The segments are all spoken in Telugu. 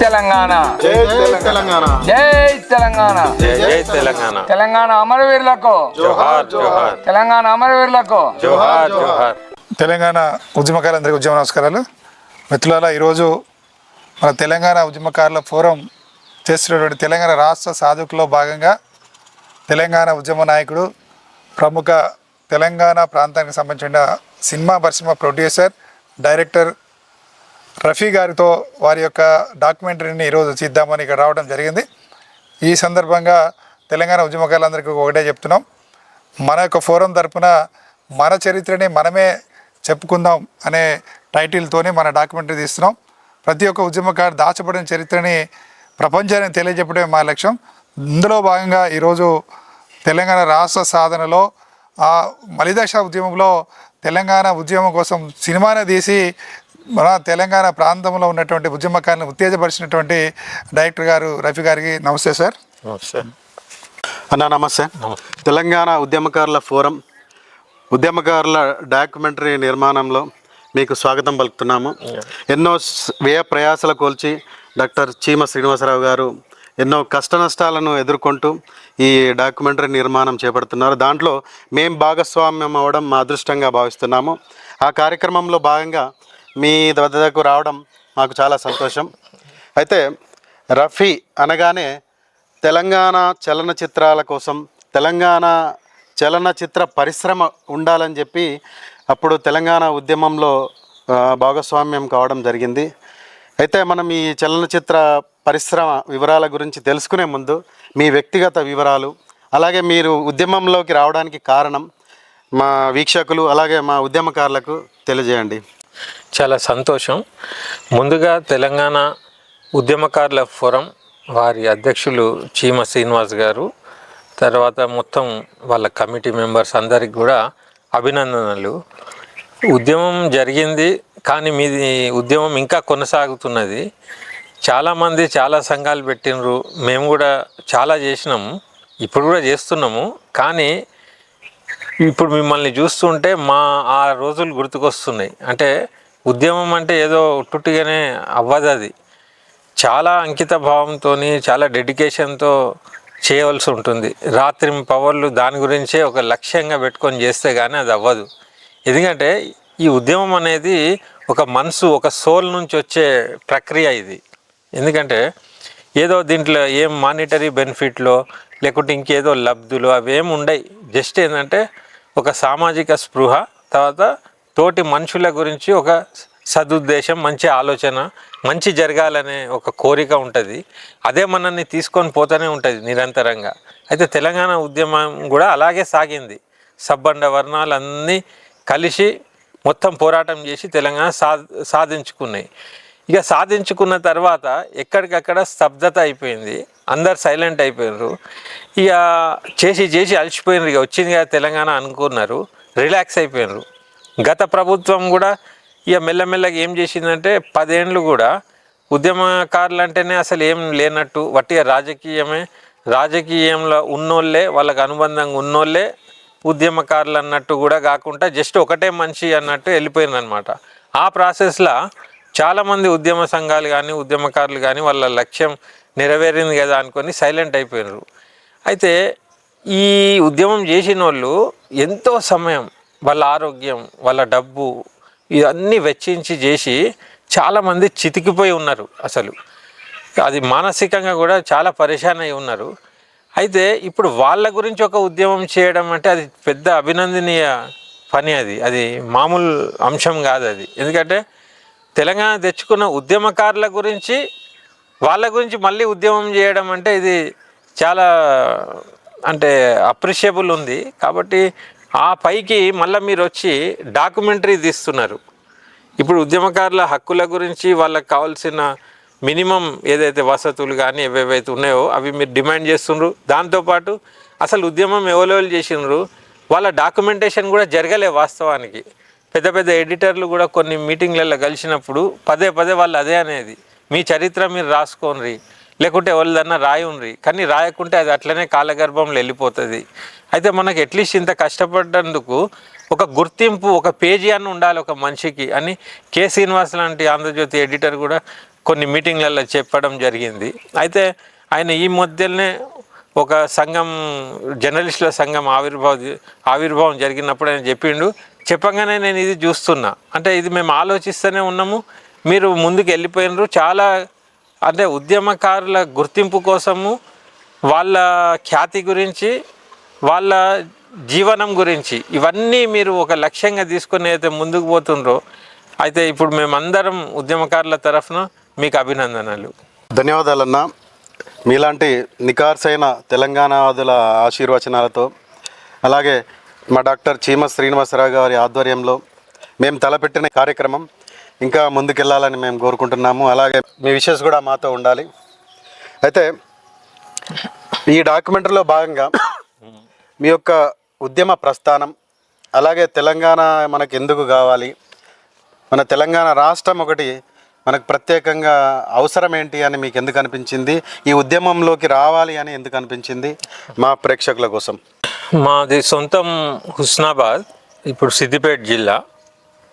తెలంగాణ జై తెలంగాణ జై తెలంగాణ జై తెలంగాణ తెలంగాణ అమరవీరులకు జోహార్ జోహార్ తెలంగాణ అమరవీరులకు జోహార్ జోహార్ తెలంగాణ ఉద్యమకారులందరికీ ఉద్యమ నమస్కారాలు. మిత్రులారా, ఈరోజు మన తెలంగాణ ఉద్యమకారుల ఫోరం చేస్తున్నటువంటి తెలంగాణ రాష్ట్ర సాధకుల్లో భాగంగా తెలంగాణ ఉద్యమ నాయకుడు, ప్రముఖ తెలంగాణ ప్రాంతానికి సంబంధించిన సినిమా పరిశ్రమ ప్రొడ్యూసర్, డైరెక్టర్ రఫీ గారితో వారి యొక్క డాక్యుమెంటరీని ఈరోజు చేద్దామని ఇక్కడ రావడం జరిగింది. ఈ సందర్భంగా తెలంగాణ ఉద్యమకారులందరికీ ఒకటే చెప్తున్నాం, మన యొక్క ఫోరం తరపున మన చరిత్రని మనమే చెప్పుకుందాం అనే టైటిల్తోనే మన డాక్యుమెంటరీ తీస్తున్నాం. ప్రతి ఒక్క ఉద్యమకారు దాచబడిన చరిత్రని ప్రపంచానికి తెలియజెప్పడమే మా లక్ష్యం. ఇందులో భాగంగా ఈరోజు తెలంగాణ రాష్ట్ర సాధనలో ఆ మలిదశ ఉద్యమంలో తెలంగాణ ఉద్యమం కోసం సినిమానే తీసి మన తెలంగాణ ప్రాంతంలో ఉన్నటువంటి ఉద్యమకారులను ఉత్తేజపరిచినటువంటి డైరెక్టర్ గారు రఫీ గారికి నమస్తే సార్. నమస్తే అన్న. నమస్తే. తెలంగాణ ఉద్యమకారుల ఫోరం ఉద్యమకారుల డాక్యుమెంటరీ నిర్మాణంలో మీకు స్వాగతం పలుకుతున్నాము. ఎన్నో వ్యయ ప్రయాసాల కోల్చి డాక్టర్ చీమ శ్రీనివాసరావు గారు ఎన్నో కష్ట నష్టాలను ఎదుర్కొంటూ ఈ డాక్యుమెంటరీ నిర్మాణం చేపడుతున్నారు. దాంట్లో మేము భాగస్వామ్యం అవ్వడం మా అదృష్టంగా భావిస్తున్నాము. ఆ కార్యక్రమంలో భాగంగా మీ వద్దకు రావడం మాకు చాలా సంతోషం. అయితే రఫీ అనగానే తెలంగాణ చలనచిత్రాల కోసం, తెలంగాణ చలనచిత్ర పరిశ్రమ ఉండాలని చెప్పి అప్పుడు తెలంగాణ ఉద్యమంలో భాగస్వామ్యం కావడం జరిగింది. అయితే మనం ఈ చలనచిత్ర పరిశ్రమ వివరాల గురించి తెలుసుకునే ముందు మీ వ్యక్తిగత వివరాలు, అలాగే మీరు ఉద్యమంలోకి రావడానికి కారణం మా వీక్షకులు అలాగే మా ఉద్యమకారులకు తెలియజేయండి. చాలా సంతోషం. ముందుగా తెలంగాణ ఉద్యమకారుల ఫోరం వారి అధ్యక్షులు చీమ శ్రీనివాస్ గారు, తర్వాత మొత్తం వాళ్ళ కమిటీ మెంబర్స్ అందరికి కూడా అభినందనలు. ఉద్యమం జరిగింది కానీ మీది ఉద్యమం ఇంకా కొనసాగుతున్నది. చాలామంది చాలా సంఘాలు పెట్టినరు, మేము కూడా చాలా చేసినాము, ఇప్పుడు కూడా చేస్తున్నాము. కానీ ఇప్పుడు మిమ్మల్ని చూస్తుంటే ఆ రోజులు గుర్తుకొస్తున్నాయి. అంటే ఉద్యమం అంటే ఏదో ఉట్టుట్టుగానే అవ్వదు, అది చాలా అంకిత భావంతో చాలా డెడికేషన్తో చేయవలసి ఉంటుంది. రాత్రి పవర్లు దాని గురించే ఒక లక్ష్యంగా పెట్టుకొని చేస్తే కానీ అది అవ్వదు. ఎందుకంటే ఈ ఉద్యమం అనేది ఒక మనసు, ఒక సోల్ నుంచి వచ్చే ప్రక్రియ ఇది. ఎందుకంటే ఏదో దీంట్లో ఏం మానిటరీ బెనిఫిట్లో లేకుంటే ఇంకేదో లబ్ధులు అవేమి ఉండవు. జస్ట్ ఏంటంటే ఒక సామాజిక స్పృహ, తర్వాత తోటి మనుషుల గురించి ఒక సదుద్దేశం, మంచి ఆలోచన, మంచి జరగాలనే ఒక కోరిక ఉంటుంది. అదే మనల్ని తీసుకొని పోతూనే ఉంటుంది నిరంతరంగా. అయితే తెలంగాణ ఉద్యమం కూడా అలాగే సాగింది. సబ్బండ వర్ణాలన్నీ కలిసి మొత్తం పోరాటం చేసి తెలంగాణ సాధించుకున్నాయి. ఇక సాధించుకున్న తర్వాత ఎక్కడికక్కడ స్తబ్దత అయిపోయింది, అందరు సైలెంట్ అయిపోయినారు. ఇక చేసి అలసిపోయినారు. ఇక వచ్చింది కదా తెలంగాణ అనుకున్నారు, రిలాక్స్ అయిపోయినారు. గత ప్రభుత్వం కూడా ఇక మెల్లమెల్లగా ఏం చేసిందంటే 10 ఏళ్ళు కూడా ఉద్యమకారులు అంటేనే అసలు ఏం లేనట్టు, వట్టిగా రాజకీయంలో ఉన్నోళ్ళే, వాళ్ళకి అనుబంధంగా ఉన్నోళ్ళే ఉద్యమకారులు అన్నట్టు కూడా కాకుండా జస్ట్ ఒకటే మనిషి అన్నట్టు వెళ్ళిపోయింది అనమాట. ఆ ప్రాసెస్లో చాలామంది ఉద్యమ సంఘాలు కానీ ఉద్యమకారులు కానీ వాళ్ళ లక్ష్యం నెరవేరింది కదా అనుకొని సైలెంట్ అయిపోయినారు. అయితే ఈ ఉద్యమం చేసిన వాళ్ళు ఎంతో సమయం, వాళ్ళ ఆరోగ్యం, వాళ్ళ డబ్బు ఇవన్నీ వెచ్చించి చేసి చాలామంది చితికిపోయి ఉన్నారు. అసలు అది మానసికంగా కూడా చాలా పరేషాన్ అయి ఉన్నారు. అయితే ఇప్పుడు వాళ్ళ గురించి ఒక ఉద్యమం చేయడం అంటే అది పెద్ద అభినందనీయ పని. అది మామూలు అంశం కాదు అది. ఎందుకంటే తెలంగాణ తెచ్చుకున్న ఉద్యమకారుల గురించి వాళ్ళ గురించి మళ్ళీ ఉద్యమం చేయడం అంటే ఇది చాలా అంటే అప్రిషియబుల్ ఉంది. కాబట్టి ఆ పైకి మళ్ళీ మీరు వచ్చి డాక్యుమెంటరీ తీస్తున్నారు. ఇప్పుడు ఉద్యమకారుల హక్కుల గురించి వాళ్ళకి కావాల్సిన మినిమం ఏదైతే వసతులు కానీ ఏవేవైతే ఉన్నాయో అవి మీరు డిమాండ్ చేస్తున్నారు. దాంతోపాటు అసలు ఉద్యమం ఎవరెవరు చేసినారు వాళ్ళ డాక్యుమెంటేషన్ కూడా జరగలే. వాస్తవానికి పెద్ద పెద్ద ఎడిటర్లు కూడా కొన్ని మీటింగ్లలో కలిసినప్పుడు పదే వాళ్ళు అదే అనేది, మీ చరిత్ర మీరు రాసుకోండి, లేకుంటే ఎవరిదన్నా రాయుండ్రి, కానీ రాయకుంటే అది అట్లనే కాలగర్భంలో వెళ్ళిపోతుంది. అయితే మనకు అట్లీస్ట్ ఇంత కష్టపడ్డందుకు ఒక గుర్తింపు, ఒక పేజీ అని ఉండాలి ఒక మనిషికి అని కె శ్రీనివాస్ లాంటి ఆంధ్రజ్యోతి ఎడిటర్ కూడా కొన్ని మీటింగ్లలో చెప్పడం జరిగింది. అయితే ఈ మధ్యలోనే ఒక సంఘం, జర్నలిస్టుల సంఘం ఆవిర్భావం జరిగినప్పుడు ఆయన చెప్పగానే నేను ఇది చూస్తున్నా. అంటే ఇది మేము ఆలోచిస్తూనే ఉన్నాము, మీరు ముందుకు వెళ్ళిపోయినారు. చాలా అంటే ఉద్యమకారుల గుర్తింపు కోసము, వాళ్ళ ఖ్యాతి గురించి, వాళ్ళ జీవనం గురించి ఇవన్నీ మీరు ఒక లక్ష్యంగా తీసుకొని అయితే ముందుకు పోతుండ్రో, అయితే ఇప్పుడు మేమందరం ఉద్యమకారుల తరఫున మీకు అభినందనలు. ధన్యవాదాలన్నా. మీలాంటి నికార్సైన తెలంగాణవాదుల ఆశీర్వచనాలతో, అలాగే మా డాక్టర్ చీమ శ్రీనివాసరావు గారి ఆధ్వర్యంలో మేము తలపెట్టిన కార్యక్రమం ఇంకా ముందుకెళ్ళాలని మేము కోరుకుంటున్నాము. అలాగే మీ విషెస్ కూడా మాతో ఉండాలి. అయితే ఈ డాక్యుమెంటరీలో భాగంగా మీ యొక్క ఉద్యమ ప్రస్థానం, అలాగే తెలంగాణ మనకు ఎందుకు కావాలి, మన తెలంగాణ రాష్ట్రం ఒకటి మనకు ప్రత్యేకంగా అవసరం ఏంటి అని మీకు ఎందుకు అనిపించింది, ఈ ఉద్యమంలోకి రావాలి అని ఎందుకు అనిపించింది మా ప్రేక్షకుల కోసం? మాది సొంతం హుస్నాబాద్, ఇప్పుడు సిద్దిపేట జిల్లా,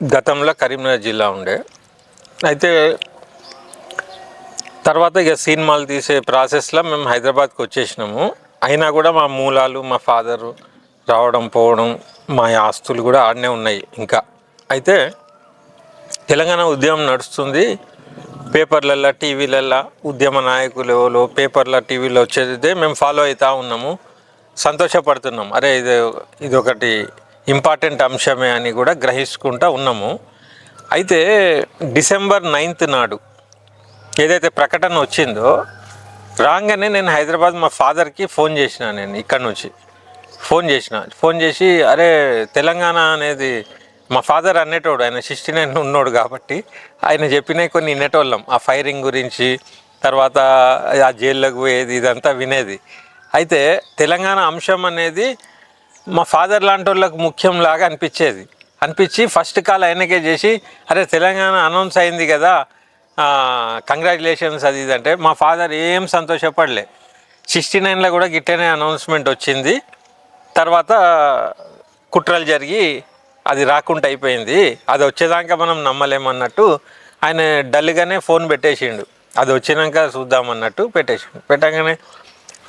గతంలో కరీంనగర్ జిల్లా ఉండే. అయితే తర్వాత ఇక సినిమాలు తీసే ప్రాసెస్లో మేము హైదరాబాద్కి వచ్చేసినాము. అయినా కూడా మా మూలాలు, మా ఫాదరు రావడం పోవడం, మా ఆస్తులు కూడా ఆడనే ఉన్నాయి ఇంకా. అయితే తెలంగాణ ఉద్యమం నడుస్తుంది, పేపర్లల్లో టీవీలల్లో ఉద్యమ నాయకులు పేపర్ల టీవీలో వచ్చేదే మేము ఫాలో అవుతూ ఉన్నాము, సంతోషపడుతున్నాం. అరే ఇది ఒకటి ఇంపార్టెంట్ అంశమే అని కూడా గ్రహించుకుంటూ ఉన్నాము. అయితే December 9th నాడు ఏదైతే ప్రకటన వచ్చిందో రాగానే నేను హైదరాబాద్ మా ఫాదర్కి ఫోన్ చేసిన. నేను ఇక్కడ నుంచి ఫోన్ చేసి అరే తెలంగాణ అనేది, మా ఫాదర్ అనేటోడు, ఆయన 69 ఉన్నాడు కాబట్టి ఆయన చెప్పినవి కొన్ని వినేటోళ్ళం. ఆ ఫైరింగ్ గురించి, తర్వాత ఆ జైల్లోకి పోయేది, ఇదంతా వినేది. అయితే తెలంగాణ అంశం అనేది మా ఫాదర్ లాంటి వాళ్ళకు ముఖ్యంలాగా అనిపించి ఫస్ట్ కాల్ ఆయనకే చేసి అరే తెలంగాణ అనౌన్స్ అయింది కదా, కంగ్రాచులేషన్స్ అది ఇది అంటే మా ఫాదర్ ఏం సంతోషపడలే. 69లో కూడా గిట్టనే అనౌన్స్మెంట్ వచ్చింది, తర్వాత కుట్రలు జరిగి అది రాకుండా అయిపోయింది, అది వచ్చేదాకా మనం నమ్మలేమన్నట్టు ఆయన డల్గానే ఫోన్ పెట్టేసిండు. అది వచ్చినాక చూద్దామన్నట్టు పెట్టగానే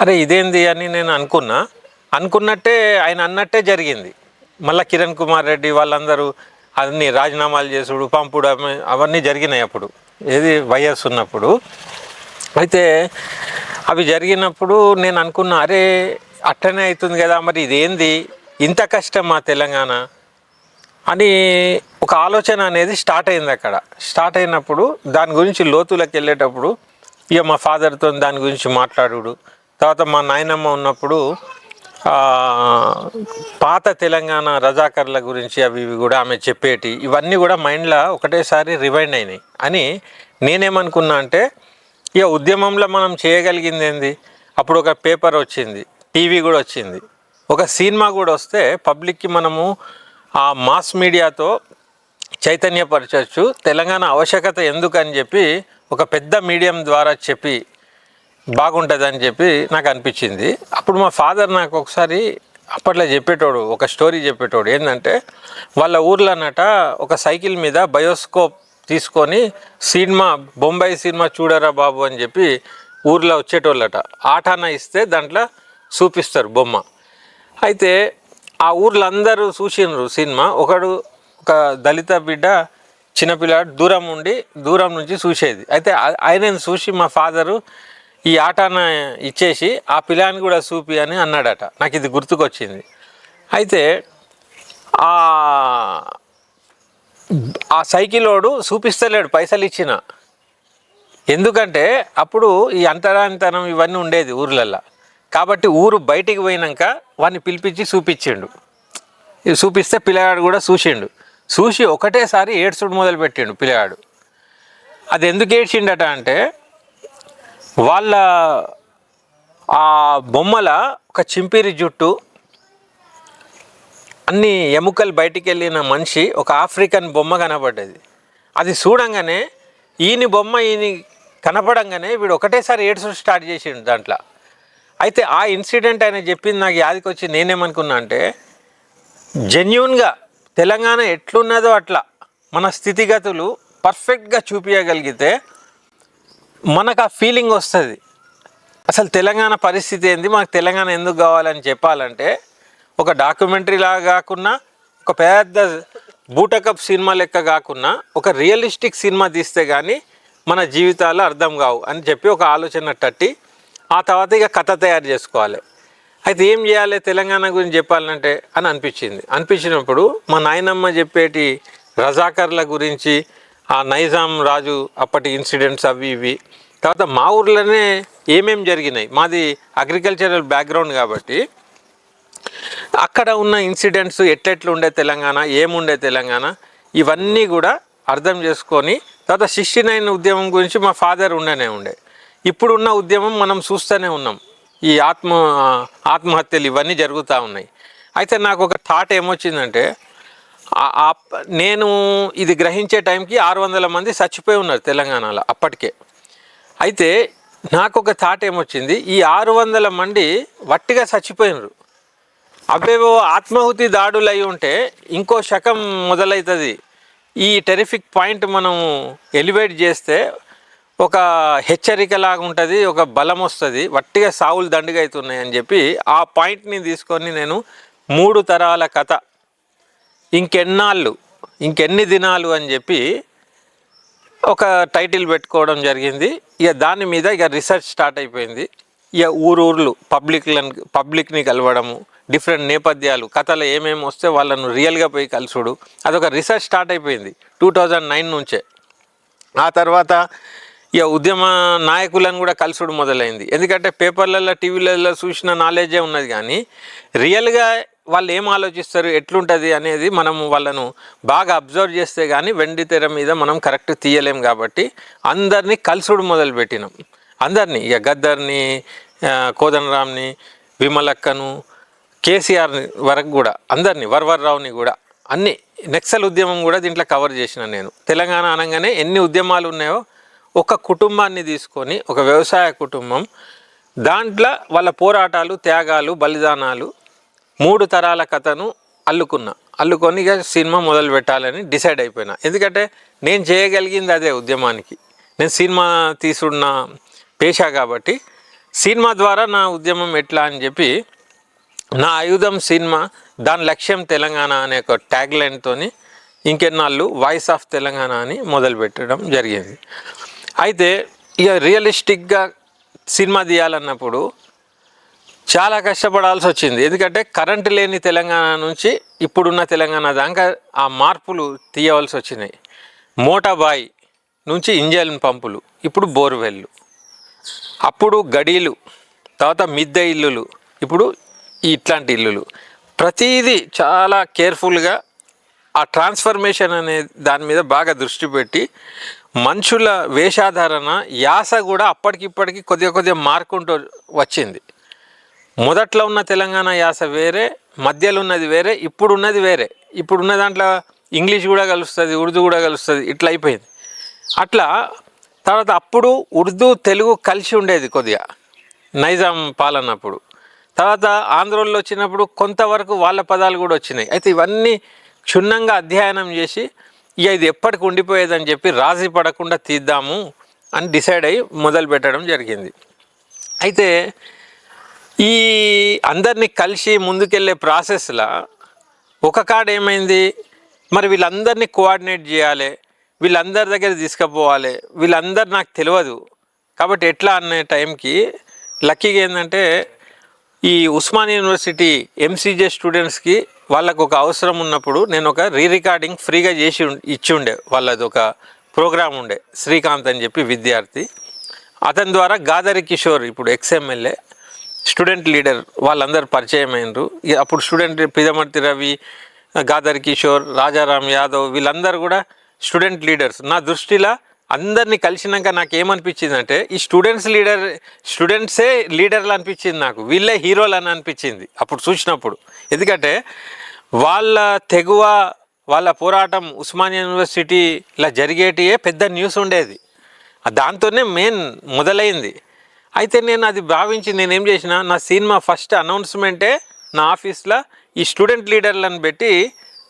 అరే ఇదేంది అని నేను అనుకున్నట్టే ఆయన అన్నట్టే జరిగింది. మళ్ళీ కిరణ్ కుమార్ రెడ్డి వాళ్ళందరూ అన్ని రాజీనామాలు చేసుడు, పంపుడు అవన్నీ జరిగినాయి అప్పుడు, ఏది వైఎస్ ఉన్నప్పుడు. అయితే అవి జరిగినప్పుడు నేను అనుకున్నా అరే అట్టనే అవుతుంది కదా, మరి ఇదేంది ఇంత కష్టం మా తెలంగాణ అని ఒక ఆలోచన అనేది స్టార్ట్ అయింది. అక్కడ స్టార్ట్ అయినప్పుడు దాని గురించి లోతులకు వెళ్ళేటప్పుడు ఇక మా ఫాదర్తో దాని గురించి మాట్లాడుడు, తర్వాత మా నాయనమ్మ ఉన్నప్పుడు పాత తెలంగాణ రజాకర్ల గురించి అవి ఇవి కూడా ఆమె చెప్పేటి, ఇవన్నీ కూడా మైండ్లో ఒకటేసారి రివైండ్ అయినాయి. అని నేనేమనుకున్నా అంటే ఇక ఉద్యమంలో మనం చేయగలిగింది ఏంది, అప్పుడు ఒక పేపర్ వచ్చింది, టీవీ కూడా వచ్చింది, ఒక సినిమా కూడా వస్తే పబ్లిక్కి మనము ఆ మాస్ మీడియాతో చైతన్యపరచవచ్చు, తెలంగాణ ఆవశ్యకత ఎందుకని చెప్పి ఒక పెద్ద మీడియం ద్వారా చెప్పి బాగుంటుందని చెప్పి నాకు అనిపించింది. అప్పుడు మా ఫాదర్ నాకు ఒకసారి అప్పట్లో చెప్పేటోడు, ఒక స్టోరీ చెప్పేటోడు. ఏంటంటే వాళ్ళ ఊర్లోనట ఒక సైకిల్ మీద బయోస్కోప్ తీసుకొని సినిమా, బొంబాయి సినిమా చూడరా బాబు అని చెప్పి ఊర్లో వచ్చేటోళ్ళట. ఆటాన ఇస్తే దాంట్లో చూపిస్తారు బొమ్మ. అయితే ఆ ఊర్లో అందరూ చూసినారు సినిమా. ఒక దళిత బిడ్డ చిన్నపిల్లాడు దూరం నుంచి చూసేది. అయితే ఆయనను చూసి మా ఫాదరు ఈ ఆటాన ఇచ్చేసి ఆ పిల్లాన్ని కూడా చూపి అని అన్నాడట. నాకు ఇది గుర్తుకొచ్చింది. అయితే ఆ సైకిలోడు చూపిస్తలేడు పైసలు ఇచ్చిన. ఎందుకంటే అప్పుడు ఈ అంతరాంతరం ఇవన్నీ ఉండేది ఊర్లల్లో. కాబట్టి ఊరు బయటికి పోయినాక వాడిని పిలిపించి చూపించిండు. చూపిస్తే పిల్లగాడు కూడా చూసి ఒకటేసారి ఏడ్చుడు మొదలుపెట్టిండు పిల్లగాడు. అది ఎందుకు ఏడ్చిండట అంటే వాళ్ళ ఆ బొమ్మల ఒక చింపిరి జుట్టు, అన్ని ఎముకలు బయటికి వెళ్ళిన మనిషి, ఒక ఆఫ్రికన్ బొమ్మ కనబడ్డది. అది చూడంగానే ఈయన కనపడంగానే వీడు ఒకటేసారి ఏడ్చుడు స్టార్ట్ చేసిండు దాంట్లో. అయితే ఆ ఇన్సిడెంట్ ఆయన చెప్పింది నాకు యాదికి వచ్చి నేనేమనుకున్నా అంటే, జెన్యూన్గా తెలంగాణ ఎట్లున్నదో అట్లా మన స్థితిగతులు పర్ఫెక్ట్గా చూపించగలిగితే మనకు ఆ ఫీలింగ్ వస్తుంది. అసలు తెలంగాణ పరిస్థితి ఏంది, మనకు తెలంగాణ ఎందుకు కావాలని చెప్పాలంటే ఒక డాక్యుమెంటరీ లాగా కాకుండా, ఒక పెద్ద బూటకప్ సినిమా లెక్క కాకుండా, ఒక రియలిస్టిక్ సినిమా తీస్తే కానీ మన జీవితాలు అర్థం కావు అని చెప్పి ఒక ఆలోచన తట్టి ఆ తర్వాత ఇక కథ తయారు చేసుకోవాలి. అయితే ఏం చేయాలి తెలంగాణ గురించి చెప్పాలంటే అని అనిపించినప్పుడు మా నాయనమ్మ చెప్పేటి రజాకర్ల గురించి, ఆ నైజాం రాజు అప్పటి ఇన్సిడెంట్స్ అవి ఇవి, తర్వాత మా ఊర్లోనే ఏమేమి జరిగినాయి, మాది అగ్రికల్చరల్ బ్యాక్గ్రౌండ్ కాబట్టి అక్కడ ఉన్న ఇన్సిడెంట్స్ ఎట్లెట్లు ఉండే తెలంగాణ, ఏముండే తెలంగాణ, ఇవన్నీ కూడా అర్థం చేసుకొని తర్వాత 69 ఉద్యమం గురించి మా ఫాదర్ ఉండే. ఇప్పుడున్న ఉద్యమం మనం చూస్తూనే ఉన్నాం. ఈ ఆత్మహత్యలు ఇవన్నీ జరుగుతూ ఉన్నాయి. అయితే నాకు ఒక థాట్ ఏమొచ్చిందంటే, నేను ఇది గ్రహించే టైంకి 600 మంది చచ్చిపోయి ఉన్నారు తెలంగాణలో అప్పటికే. అయితే నాకు ఒక థాట్ ఏమొచ్చింది, ఈ 600 మంది వట్టిగా చచ్చిపోయినారు. అవేవో ఆత్మాహుతి దాడులు అయి ఉంటే ఇంకో శకం మొదలవుతుంది. ఈ టెరిఫిక్ పాయింట్ మనం ఎలివేట్ చేస్తే ఒక హెచ్చరికలాగా ఉంటుంది, ఒక బలం వస్తుంది, వట్టిగా సావులు దండిగా అవుతున్నాయి అని చెప్పి ఆ పాయింట్ని తీసుకొని నేను 3 తరాల కథ, ఇంకెన్ని దినాలు అని చెప్పి ఒక టైటిల్ పెట్టుకోవడం జరిగింది. ఇక దాని మీద ఇక రీసెర్చ్ స్టార్ట్ అయిపోయింది. ఇక ఊర్లు పబ్లిక్ని కలవడము, డిఫరెంట్ నేపథ్యాలు, కథలు ఏమేమి వస్తే వాళ్ళను రియల్గా పోయి కలుసుడు, అదొక రీసెర్చ్ స్టార్ట్ అయిపోయింది 2009 నుంచే. ఆ తర్వాత ఇక ఉద్యమ నాయకులను కూడా కలుసుడు మొదలైంది. ఎందుకంటే పేపర్లలో టీవీలలో చూసిన నాలెడ్జే ఉన్నది, కానీ రియల్గా వాళ్ళు ఏం ఆలోచిస్తారు, ఎట్లుంటుంది అనేది మనము వాళ్ళను బాగా అబ్జర్వ్ చేస్తే కానీ వెండి తెర మీద మనం కరెక్ట్ తీయలేం. కాబట్టి అందరినీ కలుసుడు మొదలుపెట్టినాం. అందరినీ, ఇక గద్దర్ని, కోదండరామ్ని, విమలక్కను, కేసీఆర్ వరకు కూడా అందరినీ, వర్వర్రావుని కూడా, అన్ని నక్సల్ ఉద్యమం కూడా దీంట్లో కవర్ చేసిన నేను. తెలంగాణ అనగానే ఎన్ని ఉద్యమాలు ఉన్నాయో ఒక కుటుంబాన్ని తీసుకొని, ఒక వ్యవసాయ కుటుంబం, దాంట్లో వాళ్ళ పోరాటాలు, త్యాగాలు, బలిదానాలు, 3 తరాల కథను అల్లుకొని ఇక సినిమా మొదలు పెట్టాలని డిసైడ్ అయిపోయినా. ఎందుకంటే నేను చేయగలిగింది అదే ఉద్యమానికి. నేను సినిమా తీసుకున్న పేషా కాబట్టి సినిమా ద్వారా నా ఉద్యమం ఎట్లా అని చెప్పి నా ఆయుధం సినిమా, దాని లక్ష్యం తెలంగాణ అనే ఒక ట్యాగ్ లైన్తో ఇంకెన్నాళ్ళు వాయిస్ ఆఫ్ తెలంగాణ అని మొదలుపెట్టడం జరిగింది. అయితే ఇక రియలిస్టిక్గా సినిమా తీయాలన్నప్పుడు చాలా కష్టపడాల్సి వచ్చింది. ఎందుకంటే కరెంటు లేని తెలంగాణ నుంచి ఇప్పుడున్న తెలంగాణ దాకా ఆ మార్పులు తీయవలసి వచ్చినాయి. మోటాబాయి నుంచి ఇంజన్ పంపులు, ఇప్పుడు బోర్వెల్లు, అప్పుడు గడీలు, తర్వాత మిద్దె ఇల్లులు, ఇప్పుడు ఇట్లాంటి ఇల్లులు. ప్రతిదీ చాలా కేర్ఫుల్గా ఆ ట్రాన్స్ఫర్మేషన్ అనే దాని మీద బాగా దృష్టి పెట్టి మనుషుల వేషాధారణ, యాస కూడా అప్పటికిప్పటికి కొద్దిగా మారుకుంటూ వచ్చింది. మొదట్లో ఉన్న తెలంగాణ యాస వేరే, మధ్యలో ఉన్నది వేరే, ఇప్పుడున్నది వేరే. ఇప్పుడున్న దాంట్లో ఇంగ్లీష్ కూడా కలుస్తుంది, ఉర్దూ కూడా కలుస్తుంది, ఇట్లా అయిపోయింది. అట్లా తర్వాత అప్పుడు ఉర్దూ తెలుగు కలిసి ఉండేది కొద్దిగా నైజాం పాలనప్పుడు. తర్వాత ఆంధ్రోళ్ళు వచ్చినప్పుడు కొంతవరకు వాళ్ళ పదాలు కూడా వచ్చినాయి. అయితే ఇవన్నీ క్షుణ్ణంగా అధ్యయనం చేసి ఇక ఇది ఎప్పటికి ఉండిపోయేదని చెప్పి రాజీ పడకుండా తీద్దాము అని డిసైడ్ అయ్యి మొదలు పెట్టడం జరిగింది. అయితే ఈ అందరినీ కలిసి ముందుకెళ్ళే ప్రాసెస్లో ఒక కాడ ఏమైంది, మరి వీళ్ళందరినీ కోఆర్డినేట్ చేయాలి, వీళ్ళందరి దగ్గర తీసుకుపోవాలి, వీళ్ళందరూ నాకు తెలియదు కాబట్టి ఎట్లా అనే టైంకి లక్కీగా ఏంటంటే ఈ ఉస్మానియా యూనివర్సిటీ ఎంసీజే స్టూడెంట్స్కి వాళ్ళకు ఒక అవసరం ఉన్నప్పుడు నేను ఒక రికార్డింగ్ ఫ్రీగా చేసి ఇచ్చి ఉండే. వాళ్ళది ఒక ప్రోగ్రాం ఉండే, శ్రీకాంత్ అని చెప్పి విద్యార్థి, అతని ద్వారా గాదరి కిషోర్ ఇప్పుడు ఎక్స్ఎమ్మెల్యే స్టూడెంట్ లీడర్ వాళ్ళందరూ పరిచయం అయినరు. అప్పుడు స్టూడెంట్ పిదమర్తి రవి, గాదరి కిషోర్, రాజారాం యాదవ్ వీళ్ళందరూ కూడా స్టూడెంట్ లీడర్స్. నా దృష్టిలో అందరినీ కలిసినాక నాకు ఏమనిపించింది అంటే ఈ స్టూడెంట్సే లీడర్లు అనిపించింది, నాకు వీళ్ళే హీరోలు అని అనిపించింది అప్పుడు చూసినప్పుడు. ఎందుకంటే వాళ్ళ తెగువ, వాళ్ళ పోరాటం ఉస్మానియా యూనివర్సిటీలో జరిగేటియే పెద్ద న్యూస్ ఉండేది, దాంతోనే మెయిన్ మొదలైంది. అయితే నేను అది భావించి నేనేం చేసిన, నా సినిమా ఫస్ట్ అనౌన్స్మెంటే నా ఆఫీస్లో ఈ స్టూడెంట్ లీడర్లను పెట్టి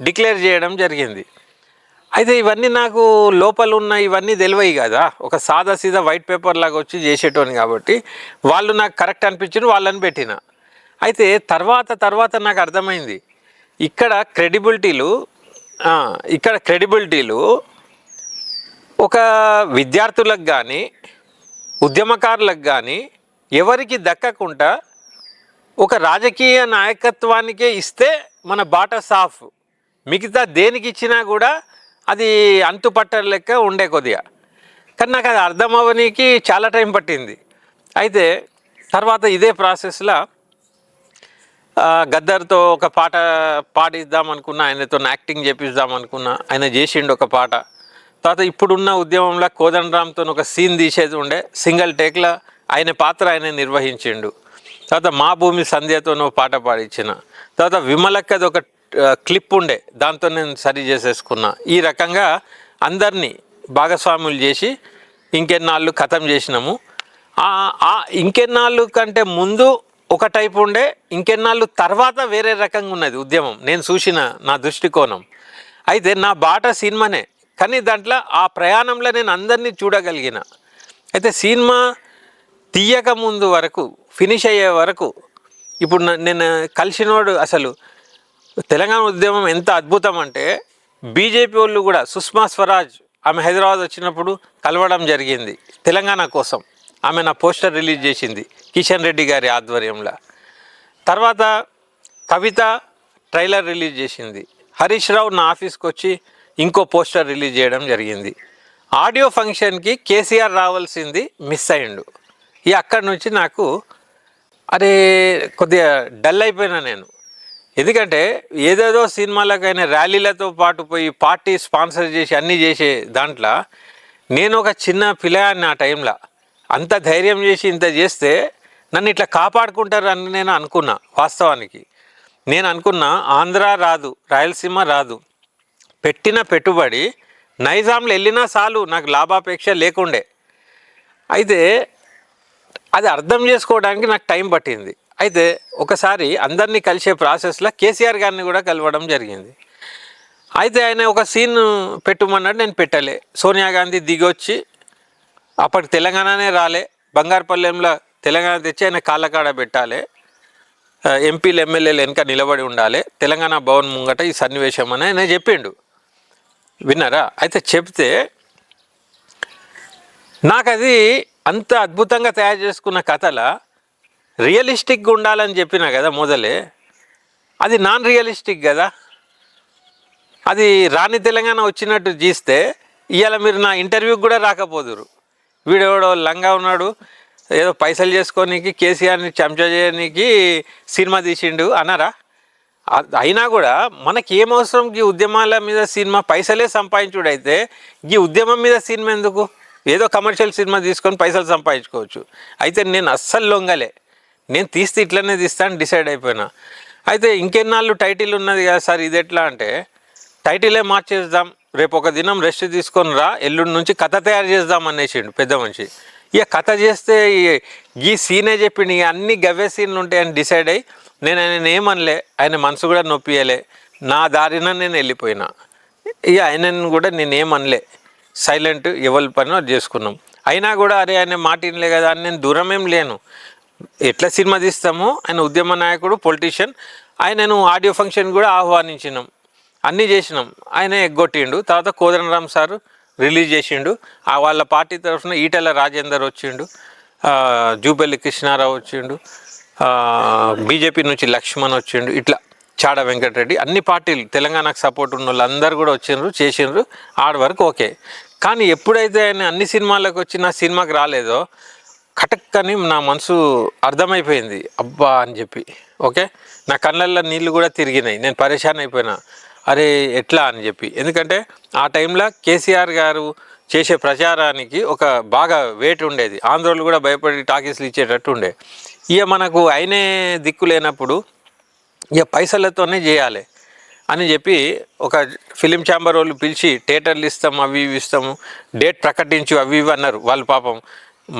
డిక్లేర్ చేయడం జరిగింది. అయితే ఇవన్నీ నాకు లోపల ఉన్న ఇవన్నీ తెలివయి కదా, ఒక సాదా సీదా వైట్ పేపర్ లాగా వచ్చి చేసేటోని కాబట్టి వాళ్ళు నాకు కరెక్ట్ అనిపించిన వాళ్ళని పెట్టిన. అయితే తర్వాత నాకు అర్థమైంది ఇక్కడ క్రెడిబిలిటీలు ఒక విద్యార్థులకు కానీ ఉద్యమకారులకు కానీ ఎవరికి దక్కకుండా ఒక రాజకీయ నాయకత్వానికే ఇస్తే మన బాట సాఫ్, మిగతా దేనికి ఇచ్చినా కూడా అది అంతుపట్టల లెక్క ఉండే కొద్దిగా. కానీ నాకు అది అర్థం అవ్వడానికి చాలా టైం పట్టింది. అయితే తర్వాత ఇదే ప్రాసెస్లో గద్దర్తో ఒక పాట పాడిద్దాం అనుకున్నా, ఆయనతో యాక్టింగ్ చేపిద్దాం అనుకున్నా, ఆయన చేసిండు ఒక పాట. తర్వాత ఇప్పుడున్న ఉద్యమంలో కోదండరామ్తో ఒక సీన్ తీసేది ఉండే, సింగిల్ టేక్లో ఆయన పాత్ర ఆయన నిర్వహించిండు. తర్వాత మా భూమి సంధ్యతో పాట పాడించిన, తర్వాత విమలక్కది ఒక క్లిప్ ఉండే, దాంతో నేను సరి చేసేసుకున్నా. ఈ రకంగా అందరినీ భాగస్వాములు చేసి ఇంకెన్నాళ్ళు ఖతం చేసినాము. ఇంకెన్నాళ్ళు కంటే ముందు ఒక టైపు ఉండే, ఇంకెన్నాళ్ళు తర్వాత వేరే రకంగా ఉన్నది ఉద్యమం, నేను చూసిన నా దృష్టికోణం. అయితే నా బాట సినిమానే, కానీ దాంట్లో ఆ ప్రయాణంలో నేను అందరినీ చూడగలిగిన. అయితే సినిమా తీయక ముందు వరకు, ఫినిష్ అయ్యే వరకు, ఇప్పుడు నేను కలిసినోడు అసలు తెలంగాణ ఉద్యమం ఎంత అద్భుతం అంటే బీజేపీ వాళ్ళు కూడా సుష్మా స్వరాజ్ ఆమె హైదరాబాద్ వచ్చినప్పుడు కలవడం జరిగింది తెలంగాణ కోసం. ఆమె నా పోస్టర్ రిలీజ్ చేసింది కిషన్ రెడ్డి గారి ఆధ్వర్యంలో. తర్వాత కవిత ట్రైలర్ రిలీజ్ చేసింది. హరీష్ రావు నా ఆఫీస్కి వచ్చి ఇంకో పోస్టర్ రిలీజ్ చేయడం జరిగింది. ఆడియో ఫంక్షన్కి కేసీఆర్ రావాల్సింది మిస్ అయ్యిండు. అక్కడి నుంచి నాకు అరే కొద్దిగా డల్ అయిపోయినా నేను. ఎందుకంటే ఏదేదో సినిమాలకైనా ర్యాలీలతో పాటు పోయి పార్టీ స్పాన్సర్ చేసి అన్నీ చేసే దాంట్లో నేను ఒక చిన్న పిల్లగాన్ని. ఆ టైంలో అంత ధైర్యం చేసి ఇంత చేస్తే నన్ను ఇట్లా కాపాడుకుంటారు అని నేను అనుకున్నా. వాస్తవానికి నేను అనుకున్నా ఆంధ్ర రాదు, రాయలసీమ రాదు, పెట్టిన పెట్టుబడి నైజాంలో వెళ్ళినా చాలు, నాకు లాభాపేక్ష లేకుండే. అయితే అది అర్థం చేసుకోవడానికి నాకు టైం పట్టింది. అయితే ఒకసారి అందరినీ కలిసే ప్రాసెస్లో కేసీఆర్ గారిని కూడా కలవడం జరిగింది. అయితే ఆయన ఒక సీన్ పెట్టమన్నాడు, నేను పెట్టలే. సోనియా గాంధీ దిగొచ్చి, అప్పటికి తెలంగాణనే రాలే, బంగారుపల్లెంలో తెలంగాణ తెచ్చి ఆయన కాళ్ళకాడ పెట్టాలి, ఎంపీలు ఎమ్మెల్యేలు వెనక నిలబడి ఉండాలి, తెలంగాణ భవన్ ముంగట ఈ సన్నివేశం అని ఆయన చెప్పిండు. విన్నారా? అయితే చెప్తే నాకు అది అంత అద్భుతంగా తయారు చేసుకున్న కథల రియలిస్టిక్గా ఉండాలని చెప్పినా కదా మొదలే, అది నాన్ రియలిస్టిక్ కదా. అది రాని తెలంగాణ వచ్చినట్టు గీస్తే ఇవాళ మీరు నా ఇంటర్వ్యూకి కూడా రాకపోదురు. వీడెవడో లంగా ఉన్నాడు, ఏదో పైసలు చేసుకోనికి కేసీఆర్ని చెంచా చేయడానికి సినిమా తీసిండు అన్నారా? అయినా కూడా మనకి ఏమవసరం ఈ ఉద్యమాల మీద సినిమా, పైసలే సంపాదించుడు. అయితే ఈ ఉద్యమం మీద సినిమా ఎందుకు? ఏదో కమర్షియల్ సినిమా తీసుకొని పైసలు సంపాదించుకోవచ్చు. అయితే నేను అస్సలు లొంగలే, నేను తీస్తే ఇట్లనే తీస్తాను డిసైడ్ అయిపోయినా. అయితే ఇంకెన్నాళ్ళు టైటిల్ ఉన్నది కదా సార్, ఇది ఎట్లా అంటే టైటిలే మార్చేద్దాం రేపు ఒక దినం రెస్ట్ తీసుకొని రా, ఎల్లుండి నుంచి కథ తయారు చేద్దాం అనేసిండు పెద్ద మనిషి. ఇక కథ చేస్తే ఈ సీనే చెప్పిండు, ఇక అన్ని గవ్వే సీన్లు ఉంటాయని డిసైడ్ అయ్యి నేను ఆయన ఏమనలే, ఆయన మనసు కూడా నొప్పియలే, నా దారిన నేను వెళ్ళిపోయినా. ఇక ఆయనను కూడా నేనేమనలే, సైలెంట్, ఎవరి పని అది చేసుకున్నాం. అయినా కూడా అరే ఆయన మాట వినలే కదా అని నేను దూరం ఏం లేను. ఎట్లా సినిమా తీస్తామో ఆయన ఉద్యమ నాయకుడు, పొలిటీషియన్, ఆయనను ఆడియో ఫంక్షన్ కూడా ఆహ్వానించినాం, అన్నీ చేసినాం. ఆయన ఎగ్గొట్టిండు. తర్వాత కోదండరామ్ సార్ రిలీజ్ చేసిండు. వాళ్ళ పార్టీ తరఫున ఈటెల రాజేందర్ వచ్చిండు, జూపల్లి కృష్ణారావు వచ్చిండు, బీజేపీ నుంచి లక్ష్మణ్ వచ్చిండు, ఇట్లా చాడ వెంకటరెడ్డి, అన్ని పార్టీలు తెలంగాణకు సపోర్ట్ ఉన్న వాళ్ళు అందరు కూడా వచ్చిండ్రు, చేసిండ్రు. ఆడ వరకు ఓకే. కానీ ఎప్పుడైతే ఆయన అన్ని సినిమాలకు వచ్చి నా సినిమాకి రాలేదో కటక్కని నా మనసు అర్థమైపోయింది, అబ్బా అని చెప్పి. ఓకే, నా కళ్ళల్లో నీళ్ళు కూడా తిరిగినాయి, నేను పరేషాన్ అయిపోయినా, అరే ఎట్లా అని చెప్పి. ఎందుకంటే ఆ టైంలో కేసీఆర్ గారు చేసే ప్రచారానికి ఒక బాగా వెయిట్ ఉండేది, ఆంధ్రోళ్ళు కూడా భయపడి టాకీస్లు ఇచ్చేటట్టు ఉండే. ఇక మనకు అయినే దిక్కు లేనప్పుడు ఇక పైసలతోనే చేయాలి అని చెప్పి ఒక ఫిలిం ఛాంబర్ వాళ్ళు పిలిచి థియేటర్లు ఇస్తాము, అవి ఇవి ఇస్తాము, డేట్ ప్రకటించు, అవి ఇవి అన్నారు. వాళ్ళు పాపం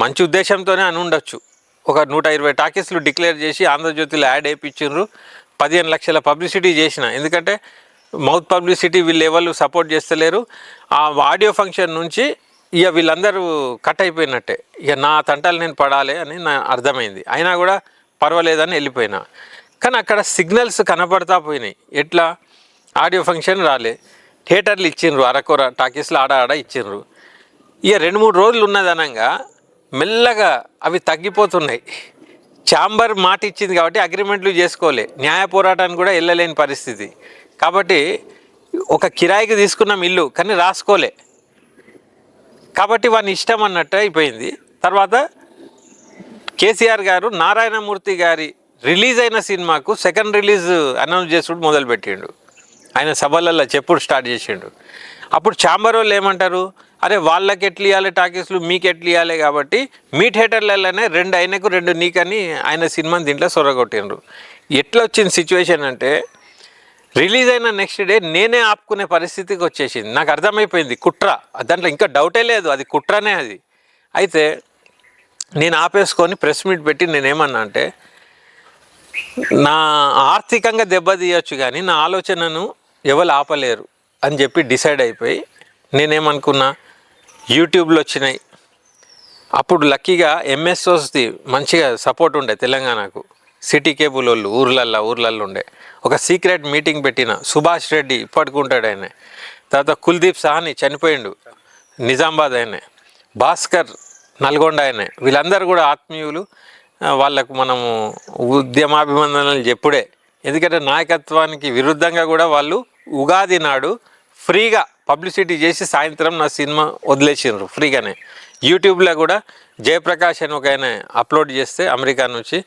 మంచి ఉద్దేశంతోనే అని ఉండొచ్చు. ఒక 120 టాకీస్లు డిక్లేర్ చేసి ఆంధ్రజ్యోతిలో యాడ్ వేయించారు. 15 లక్షల పబ్లిసిటీ చేసిన, ఎందుకంటే మౌత్ పబ్లిసిటీ వీళ్ళు ఎవరు సపోర్ట్ చేస్తలేరు. ఆ ఆడియో ఫంక్షన్ నుంచి ఇక వీళ్ళందరూ కట్ అయిపోయినట్టే. ఇక నా తంటాలు నేను పడాలి అని నా అర్థమైంది. అయినా కూడా పర్వాలేదని వెళ్ళిపోయినా. కానీ అక్కడ సిగ్నల్స్ కనపడతా పోయినాయి. ఎట్లా? ఆడియో ఫంక్షన్ రాలే, థియేటర్లు ఇచ్చిండ్రు, అరకొర టాకీస్లు ఆడ ఇచ్చిండ్రు. ఇక 2-3 రోజులు ఉన్నదనంగా మెల్లగా అవి తగ్గిపోతున్నాయి. ఛాంబర్ మాట ఇచ్చింది కాబట్టి అగ్రిమెంట్లు చేసుకోలే, న్యాయ పోరాటానికి కూడా వెళ్ళలేని పరిస్థితి. కాబట్టి ఒక కిరాయికి తీసుకున్నాం ఇల్లు, కానీ రాసుకోలే. కాబట్టి వాని ఇష్టం అన్నట్టు అయిపోయింది. తర్వాత కేసీఆర్ గారు నారాయణమూర్తి గారి రిలీజ్ అయిన సినిమాకు సెకండ్ రిలీజ్ అనౌన్స్ చేసుడు మొదలుపెట్టిండు. ఆయన సభలలో చెప్పుడు స్టార్ట్ చేసిండు. అప్పుడు ఛాంబర్ వాళ్ళు ఏమంటారు, అరే వాళ్ళకి ఎట్లు ఇవ్వాలి టాకీస్లు, మీకు ఎట్లు ఇవ్వాలి, కాబట్టి మీ థియేటర్లలోనే 2 ఆయనకు 2 నీకని ఆయన సినిమాని దీంట్లో సొరగొట్టిండ్రు. ఎట్లా వచ్చింది సిచ్యువేషన్ అంటే, రిలీజ్ అయిన నెక్స్ట్ డే నేనే ఆపుకునే పరిస్థితికి వచ్చేసింది. నాకు అర్థమైపోయింది కుట్ర, దాంట్లో ఇంకా డౌటే లేదు, అది కుట్రనే అది. అయితే నేను ఆపేసుకొని ప్రెస్ మీట్ పెట్టి నేనేమన్నా అంటే, నా ఆర్థికంగా దెబ్బతీయచ్చు కానీ నా ఆలోచనను ఎవరు ఆపలేరు అని చెప్పి డిసైడ్ అయిపోయి నేనేమనుకున్నా, యూట్యూబ్లో వచ్చినాయి. అప్పుడు లక్కీగా ఎంఎస్ఓస్ది మంచిగా సపోర్ట్ ఉండే తెలంగాణకు, సిటీ కేబుల్ వాళ్ళు ఊర్లల్లో ఉండే. ఒక సీక్రెట్ మీటింగ్ పెట్టిన, సుభాష్ రెడ్డి ఇప్పటికి ఉంటాడు ఆయన, తర్వాత కుల్దీప్ సాహ్ని చనిపోయిండు నిజామాబాద్ ఆయనే, భాస్కర్ నల్గొండ ఆయనే, వీళ్ళందరూ కూడా ఆత్మీయులు. వాళ్ళకు మనము ఉద్యమాభివందనలు చెప్పుడే. ఎందుకంటే నాయకత్వానికి విరుద్ధంగా కూడా వాళ్ళు ఉగాది నాడు ఫ్రీగా పబ్లిసిటీ చేసి సాయంత్రం నా సినిమా వదిలేసిండ్రు ఫ్రీగానే. యూట్యూబ్లో కూడా జయప్రకాష్ అని ఒక ఆయన అప్లోడ్ చేస్తే అమెరికా నుంచి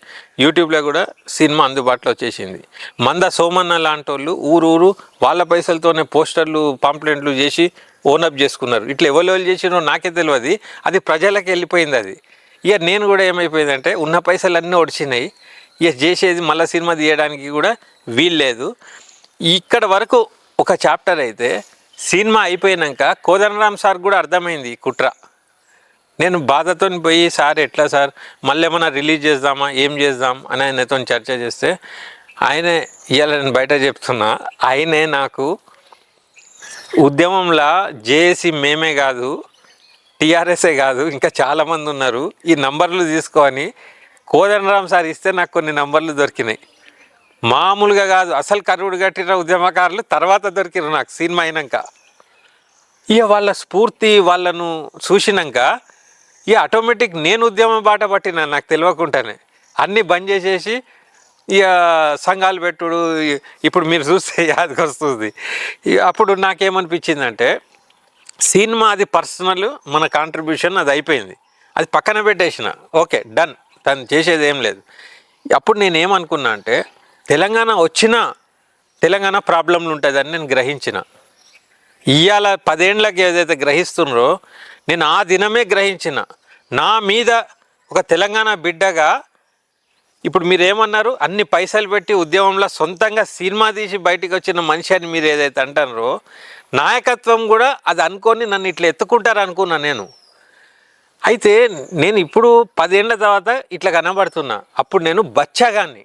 యూట్యూబ్లో కూడా సినిమా అందుబాటులో వచ్చేసింది. మంద సోమన్న లాంటి వాళ్ళు ఊరు వాళ్ళ పైసలతోనే పోస్టర్లు పాంప్లెంట్లు చేసి ఓనప్ చేసుకున్నారు. ఇట్లా ఎవరు చేసినో నాకే తెలియదు, అది ప్రజలకు వెళ్ళిపోయింది. అది ఇక నేను కూడా ఏమైపోయిందంటే, ఉన్న పైసలన్నీ ఒడిచినాయి, ఇక చేసేది మళ్ళీ సినిమా తీయడానికి కూడా వీల్లేదు. ఇక్కడ వరకు ఒక చాప్టర్ అయితే సినిమా అయిపోయినాక కోదండరామ్ సార్ కూడా అర్థమైంది కుట్ర. నేను బాధతో పోయి, సార్ ఎట్లా సార్ మళ్ళీ ఏమైనా రిలీజ్ చేద్దామా, ఏం చేద్దాం అని ఆయనతో చర్చ చేస్తే, ఆయనే ఇవాళ నేను బయట చెప్తున్నా, ఆయనే నాకు ఉద్యమంలో జేఏసీ మేమే కాదు, టీఆర్ఎస్ఏ కాదు, ఇంకా చాలామంది ఉన్నారు, ఈ నంబర్లు తీసుకొని కోదండరామ్ సార్ ఇస్తే నాకు కొన్ని నంబర్లు దొరికినాయి. మామూలుగా కాదు, అసలు కరువుడు కట్టిన ఉద్యమకారులు తర్వాత దొరికిరు నాకు సినిమా అయినాక. ఇక వాళ్ళ స్ఫూర్తి వాళ్ళను చూసినాక ఇక ఆటోమేటిక్ నేను ఉద్యమం బాట పట్టినా, నాకు తెలియకుండానే అన్నీ బంద్ చేసేసి ఇక సంఘాలు పెట్టుడు. ఇప్పుడు మీరు చూస్తే యాదకి వస్తుంది. అప్పుడు నాకేమనిపించిందంటే, సినిమా అది పర్సనల్, మన కాంట్రిబ్యూషన్ అది అయిపోయింది, అది పక్కన పెట్టేసిన, ఓకే డన్, తను చేసేది ఏం లేదు. అప్పుడు నేనేమనుకున్నా అంటే, తెలంగాణ వచ్చినా తెలంగాణ ప్రాబ్లంలు ఉంటుందని నేను గ్రహించిన. ఇవాళ 10 ఏళ్ళకి ఏదైతే గ్రహిస్తున్నారో నేను ఆ దినమే గ్రహించిన. నా మీద ఒక తెలంగాణ బిడ్డగా ఇప్పుడు మీరు ఏమన్నారు, అన్ని పైసలు పెట్టి ఉద్యమంలో సొంతంగా సినిమా తీసి బయటికి వచ్చిన మనిషి అని మీరు ఏదైతే అంటారో, నాయకత్వం కూడా అది అనుకొని నన్ను ఇట్లా ఎత్తుకుంటారు అనుకున్నా నేను. అయితే నేను ఇప్పుడు 10 ఏళ్ళ తర్వాత ఇట్లా కనబడుతున్నా. అప్పుడు నేను బచ్చాగాన్ని,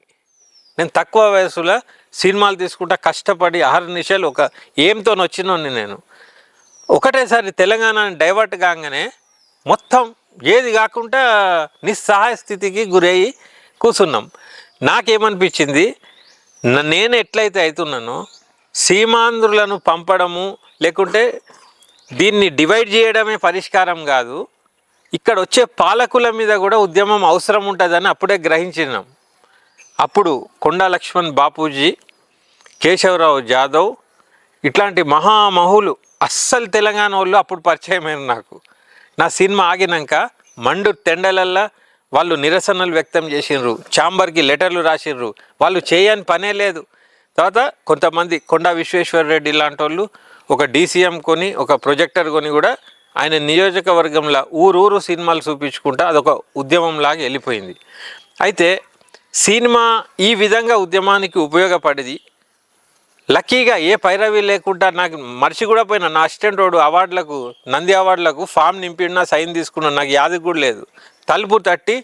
నేను తక్కువ వయసులో సినిమాలు తీసుకుంటా కష్టపడి అహర్నిశలు ఒక ఏంతో వచ్చినోని నేను. ఒకటేసారి తెలంగాణని డైవర్ట్ కాగానే మొత్తం ఏది కాకుండా నిస్సహాయ స్థితికి గురయ్యి కూర్చున్నాం. నాకేమనిపించింది, నేను ఎట్లయితే అవుతున్నానో సీమాంధ్రులను పంపడము లేకుంటే దీన్ని డివైడ్ చేయడమే పరిష్కారం కాదు, ఇక్కడ వచ్చే పాలకుల మీద కూడా ఉద్యమం అవసరం ఉంటుందని అప్పుడే గ్రహించినాం. అప్పుడు కొండా లక్ష్మణ్ బాపూజీ, కేశవరావు జాదవ్ ఇట్లాంటి మహామహులు అస్సలు తెలంగాణ వాళ్ళు అప్పుడు పరిచయమైన నాకు. నా సినిమా ఆగినాక మండు తెండలల్లా వాళ్ళు నిరసనలు వ్యక్తం చేసిండ్రు, ఛాంబర్కి లెటర్లు రాసిండ్రు. వాళ్ళు చేయని పనే లేదు. తర్వాత కొంతమంది కొండా విశ్వేశ్వరరెడ్డి లాంటి వాళ్ళు ఒక DCM కొని ఒక ప్రొజెక్టర్ కొని కూడా ఆయన నియోజకవర్గంలో ఊరూరు సినిమాలు చూపించుకుంటా అదొక ఉద్యమంలాగా వెళ్ళిపోయింది. అయితే సినిమా ఈ విధంగా ఉద్యమానికి ఉపయోగపడేది. లక్కీగా ఏ పైరవి లేకుండా నాకు మర్చి కూడా పోయినా. నా అసిస్టెంట్ వాడు అవార్డులకు, నంది అవార్డులకు ఫామ్ నింపినా, సైన్ తీసుకున్నాను, నాకు యాది కూడా లేదు. తలుపు తట్టి